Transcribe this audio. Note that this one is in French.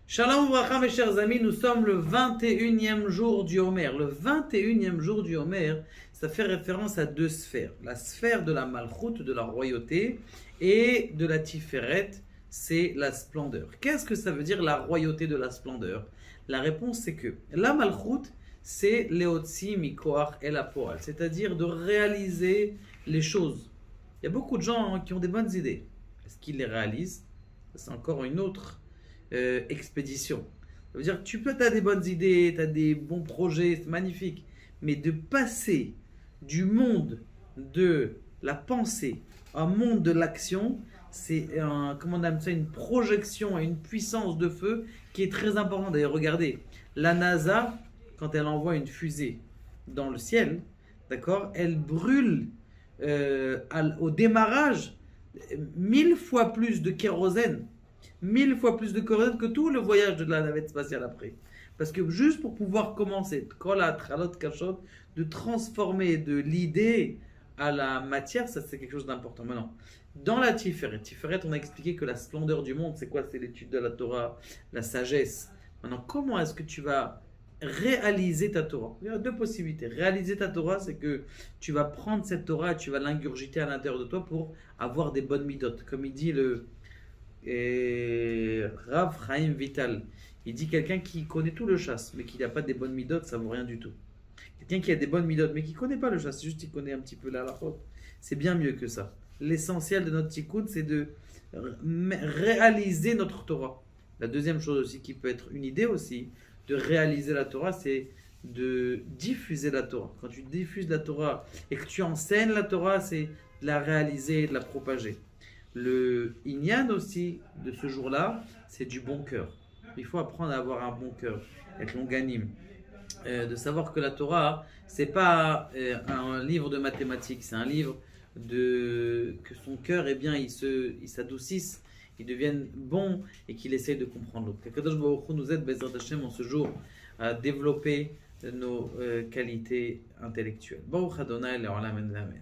Shalom Ouvracha, mes chers amis, nous sommes le 21e jour du Homer. Le 21e jour du Homer, ça fait référence à deux sphères. La sphère de la Malchut, de la royauté, et de la Tiferet, c'est la splendeur. Qu'est-ce que ça veut dire la royauté de la splendeur? La réponse c'est que la Malchut, c'est Leotzi Mikoach El Hapoal, c'est-à-dire de réaliser les choses. Il y a beaucoup de gens qui ont des bonnes idées. Est-ce qu'ils les réalisent? C'est encore une autre expédition. Ça veut dire que tu as des bonnes idées, tu as des bons projets, c'est magnifique. Mais de passer du monde de la pensée au monde de l'action, c'est comment on appelle ça, une projection et une puissance de feu qui est très importante. D'ailleurs, regardez, la NASA, quand elle envoie une fusée dans le ciel, d'accord, elle brûle au démarrage 1000 fois plus de kérosène 1000 fois plus de kérosène que tout le voyage de la navette spatiale après. Parce que juste pour pouvoir commencer, de transformer de l'idée à la matière, ça c'est quelque chose d'important. Maintenant, dans la Tiferet, on a expliqué que la splendeur du monde, c'est quoi? C'est l'étude de la Torah, la sagesse. Maintenant, comment est-ce que tu vas réaliser ta Torah? Il y a deux possibilités. Réaliser ta Torah, c'est que tu vas prendre cette Torah et tu vas l'ingurgiter à l'intérieur de toi pour avoir des bonnes midotes. Comme il dit Rav Chaim Vital, il dit quelqu'un qui connaît tout le chasse, mais qui n'a pas des bonnes midotes, ça vaut rien du tout. Quelqu'un qui a des bonnes midotes, mais qui ne connaît pas le chasse, juste il connaît un petit peu la halachot, c'est bien mieux que ça. L'essentiel de notre tikkun, c'est de réaliser notre Torah. La deuxième chose aussi qui peut être une idée aussi, de réaliser la Torah, c'est de diffuser la Torah. Quand tu diffuses la Torah et que tu enseignes la Torah, c'est de la réaliser et de la propager. Le Inyan aussi de ce jour-là, c'est du bon cœur. Il faut apprendre à avoir un bon cœur, être longanime. De savoir que la Torah, c'est pas un livre de mathématiques, c'est un livre que son cœur, eh bien, il s'adoucisse, il devienne bon et qu'il essaye de comprendre l'autre. Que Kadosh Baruch Hu nous aide, Bezrat Hashem, en ce jour, à développer nos qualités intellectuelles. Baruch Adonai, Le'olam Amen.